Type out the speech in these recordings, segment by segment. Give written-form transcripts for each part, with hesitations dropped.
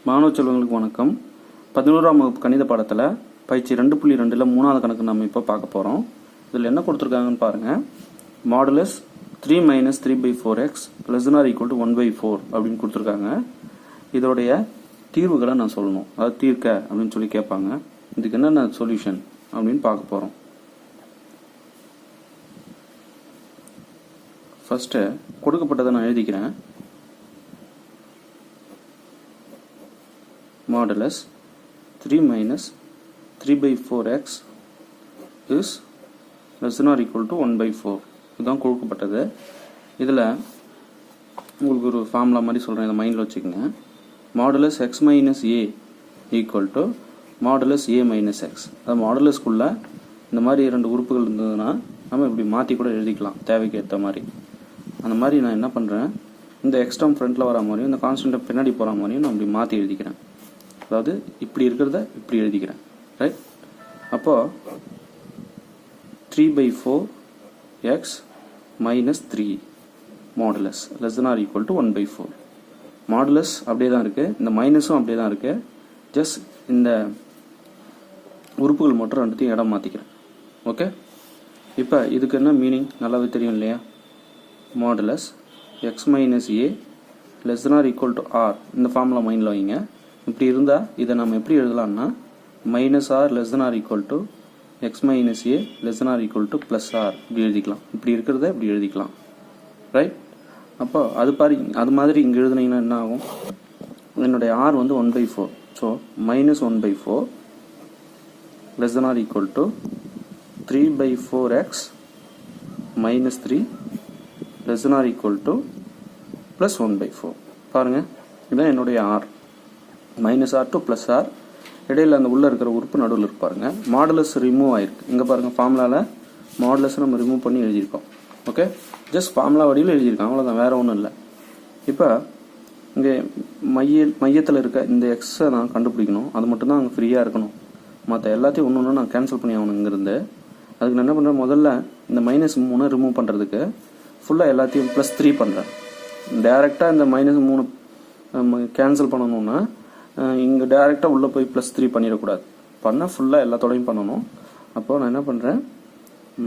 மாணவ செல்வங்களுக்கு வணக்கம். 11ஆம் வகுப்பு கணித பாடத்தில் பயிற்சி 2.2ல் 3வது கணக்கு நம்ம இப்போ பார்க்க போகிறோம். இதில் என்ன கொடுத்துருக்காங்கன்னு பாருங்கள். மாடுலஸ் 3 - 3/4x ≤ 1/4 அப்படின்னு கொடுத்துருக்காங்க. இதோடைய தீர்வுகளை நான் சொல்லணும், அதாவது தீர்க்க அப்படின்னு சொல்லி கேட்பாங்க. இதுக்கு என்னென்ன சொல்யூஷன் அப்படின்னு பார்க்க போகிறோம். ஃபஸ்ட்டு கொடுக்கப்பட்டதை நான் எழுதிக்கிறேன். Modulus 3 - 3/4x is less than or equal to 1/4. இதுதான் கொடுக்கப்பட்டது. இதில் உங்களுக்கு ஒரு ஃபார்முலா மாதிரி சொல்கிறேன், இதை மைண்டில் வச்சுக்கோங்க. Modulus x - a equal to modulus a - x. அது மாடுலஸ்குள்ளே இந்த மாதிரி 2 உறுப்புகள் இருந்ததுன்னா நம்ம இப்படி மாற்றி கூட எழுதிக்கலாம், தேவைக்கு ஏற்ற மாதிரி. அந்த மாதிரி நான் என்ன பண்ணுறேன், இந்த எக்ஸ்ட்ரம் ஃப்ரண்ட்டில் வர மாதிரியும் இந்த கான்ஸ்டன்ட்டை பின்னாடி போகிற மாதிரியும் நான் இப்படி மாற்றி எழுதிக்கிறேன். அதாவது இப்படி இருக்கிறத இப்படி எழுதிக்கிறேன், ரைட்? அப்போ 3/4x - 3 modulus less than or equal to 1/4. Modulus அப்படியே தான் இருக்குது, இந்த மைனஸும் அப்படியே தான் இருக்குது. ஜஸ்ட் இந்த உறுப்புகள் மட்டும் ரெண்டுத்தையும் இடம் மாற்றிக்கிறேன். ஓகே, இப்போ இதுக்கு என்ன மீனிங் நல்லாவே தெரியும் இல்லையா? Modulus x - a less than or equal to r, இந்த ஃபார்முலா மைண்டில் வைங்க. இப்படி இருந்தால் இதை நம்ம எப்படி எழுதலாம்னா -r less than or equal to x - a less than or equal to +r இப்படி எழுதிக்கலாம். இப்படி இருக்கிறத இப்படி எழுதிக்கலாம், ரைட்? அப்போ அது மாதிரி இங்கே எழுதுனீங்கன்னா என்ன ஆகும்? என்னுடைய r வந்து 1/4. So -1/4 less than or equal to 3/4x - 3 less than or equal to +1/4. பாருங்கள், இதுதான் என்னுடைய r. -r to +r, இடையில் அந்த உள்ளே இருக்கிற உறுப்பு நடுவில் இருப்பாருங்க. மாடுலஸ் ரிமூவ் ஆயிருக்கு. இங்கே பாருங்கள், ஃபார்முலாவில் மாடுலஸ் நம்ம ரிமூவ் பண்ணி எழுதியிருக்கோம். ஓகே, ஜஸ்ட் ஃபார்முலா வடிவில் எழுதியிருக்கோம், அவ்வளோதான், வேறு ஒன்றும் இல்லை. இப்போ இங்கே மையத்தில் இருக்க இந்த எக்ஸை நான் கண்டுபிடிக்கணும். அது மட்டும்தான் அங்கே ஃப்ரீயாக இருக்கணும். மற்ற எல்லாத்தையும் ஒன்று ஒன்று நான் கேன்சல் பண்ணி ஆகணும் இங்கேருந்து. அதுக்கு நான் என்ன பண்ணுறேன், முதல்ல இந்த -3 ரிமூவ் பண்ணுறதுக்கு ஃபுல்லாக எல்லாத்தையும் +3 பண்ணுறேன். டேரெக்டாக இந்த -3 கேன்சல் பண்ணணுன்னா இங்கே டேரெக்டாக உள்ளே போய் +3 பண்ணிடக்கூடாது. பண்ணால் ஃபுல்லாக எல்லாத்தோடையும் பண்ணணும். அப்போது நான் என்ன பண்ணுறேன்,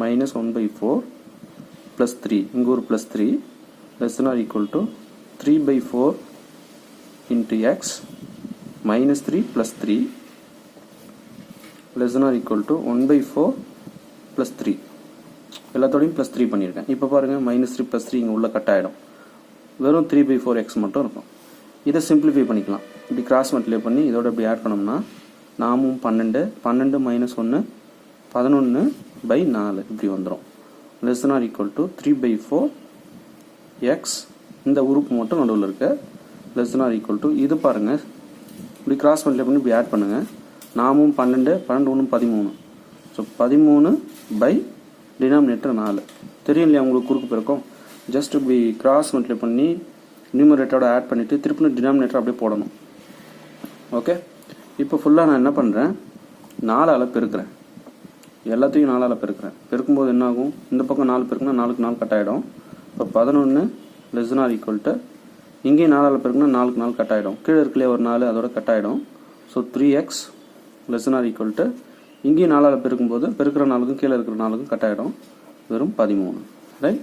-1/4 +3, இங்கே ஒரு +3 less than or equal to 3/4 into x -3 +3 less than or equal to 1/4 +3. எல்லாத்தோடையும் +3 பண்ணியிருக்கேன். இப்போ பாருங்கள், -3 +3 இங்கே உள்ள கட் ஆகிடும். வெறும் 3/4x மட்டும் இருக்கும். இதை சிம்பிளிஃபை பண்ணிக்கலாம். இப்படி கிராஸ் மல்டிப்ளை பண்ணி இதோட இப்படி ஆட் பண்ணோம்னா 4 12 -1 11/4 இப்படி வந்துடும். less than or equal to 3/4x, இந்த உறுப்பு மட்டும் நடுவில் இருக்க less than or equal to, இது பாருங்கள், இப்படி கிராஸ் மல்டிப்ளை பண்ணி இப்படி ஆட் பண்ணுங்கள். 4 12 12 13. ஸோ 13 டினாமினேட்டர் 4 தெரியும் இல்லையா உங்களுக்கு? குறுக்கு பெருக்கம் ஜஸ்ட் இப்படி கிராஸ் மல்டிப்ளை பண்ணி நியூமரேட்டரோட ஆட் பண்ணிவிட்டு திருப்பி டினாமினேட்டர் அப்படியே போடணும். ஓகே, இப்போ ஃபுல்லாக நான் என்ன பண்ணுறேன், 4ஆல் பெருக்கிறேன். எல்லாத்தையும் 4ஆல் பெருக்கிறேன். பெருக்கும்போது என்ன ஆகும், இந்த பக்கம் 4 பெருக்குனா 4க்கு 4 கட் ஆகிடும். இப்போ 11 less than or equal to, இங்கேயும் 4ஆல் பெருக்குனா 4க்கு 4 கட் ஆகிடும். கீழே இருக்கலையே ஒரு 4, அதோட கட் ஆகிடும். So 3x less than or equal to, இங்கேயும் 4ஆல் பெருக்கும்போது பெருக்கிற 4க்கும் கீழே இருக்கிற 4க்கும் கட் ஆகிடும். வெறும் 13, ரைட்?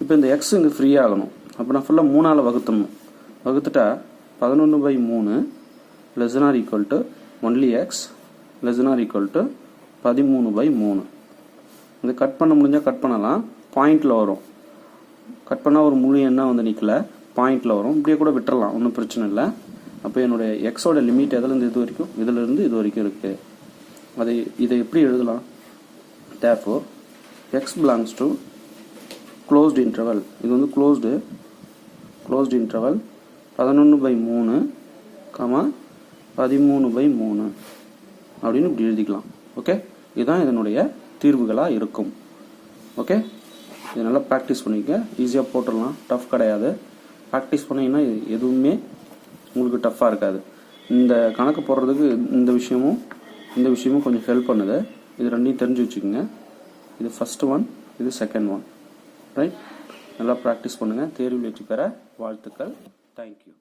இப்போ இந்த எக்ஸ் இங்கே ஃப்ரீ ஆகணும். அப்போ நான் ஃபுல்லாக 3ஆல் வகுத்தணும். வகுத்துட்டா 11/3 less than or equal to only x less than or equal to 13/3. இது கட் பண்ண முடிஞ்சால் கட் பண்ணலாம், பாயிண்டில் வரும். கட் பண்ணால் ஒரு முழு எண்ணாக வந்து நிற்கல, பாயிண்டில் வரும். இப்படியே கூட விட்டுறலாம், ஒன்றும் பிரச்சனை இல்லை. அப்போ என்னுடைய எக்ஸோட லிமிட் எதுலேருந்து இது வரைக்கும், இதிலிருந்து இது வரைக்கும் இருக்குது. இதை எப்படி எழுதலாம்? therefore x belongs to closed interval. இது வந்து closed interval 11/3, 13/3 அப்படின்னு இப்படி எழுதிக்கலாம். ஓகே, இதுதான் இதனுடைய தீர்வுகளாக இருக்கும். ஓகே, இது நல்லா ப்ராக்டிஸ் பண்ணிக்க, ஈஸியாக போட்டுடலாம், டஃப் கிடையாது. ப்ராக்டிஸ் பண்ணிங்கன்னா எதுவுமே உங்களுக்கு டஃப்பாக இருக்காது. இந்த கணக்கு போடுறதுக்கு இந்த விஷயமும் கொஞ்சம் ஹெல்ப் பண்ணுது. இது ரெண்டையும் தெரிஞ்சு வச்சுக்கோங்க. இது ஃபஸ்ட்டு ஒன், இது செகண்ட் ஒன், ரைட்? நல்லா ப்ராக்டிஸ் பண்ணுங்கள். தேர்வில் வெற்றி பெற வாழ்த்துக்கள். தேங்க்யூ.